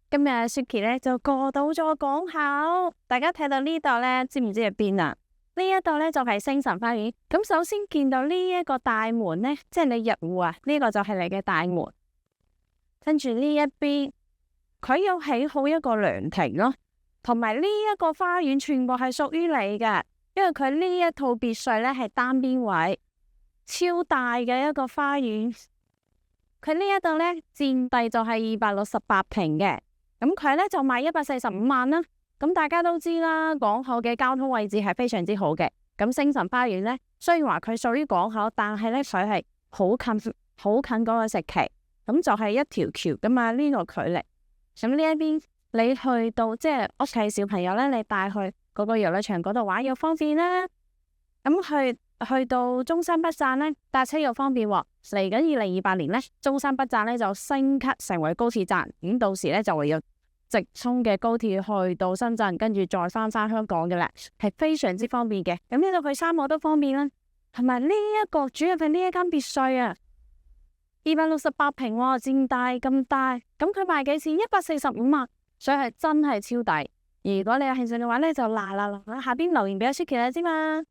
今日 Suki 咧就過到咗港口，大家睇到呢度咧，知唔知係邊啊？呢一度咧就係星辰花園。咁首先見到呢一個大門咧，即係你入戶啊，呢個就係你嘅大門。跟住呢一邊，佢有起好一個涼亭咯，同埋呢一個花園全部係屬於你嘅，因為佢呢一套別墅咧係單邊位，超大嘅一個花園。佢呢一度咧佔地就係268平嘅。咁佢咧就賣145萬啦。咁大家都知啦，港口嘅交通位置係非常之好嘅。咁星辰花園咧，雖然話佢屬於港口，但係咧佢係好近嗰個石岐，咁就係一條橋噶嘛，呢個距離。咁呢一邊你去到即係屋企小朋友咧，你帶去嗰個遊樂場嗰度玩又方便啦。咁去到中山北站咧，搭車又方便喎。嚟緊2028年咧，中山北站咧就升級成為高鐵站，咁到時咧就會有直通嘅高鐵去到深圳，跟住再翻香港嘅啦，係非常之方便嘅。咁呢度去三個都方便啦。同埋呢一個主要係呢一間別墅啊，268平喎，佔大咁大，咁佢賣幾錢？145萬，所以係真係超抵。如果你有興趣嘅話咧，就嗱下邊留言俾阿 Suki 啦，知嘛？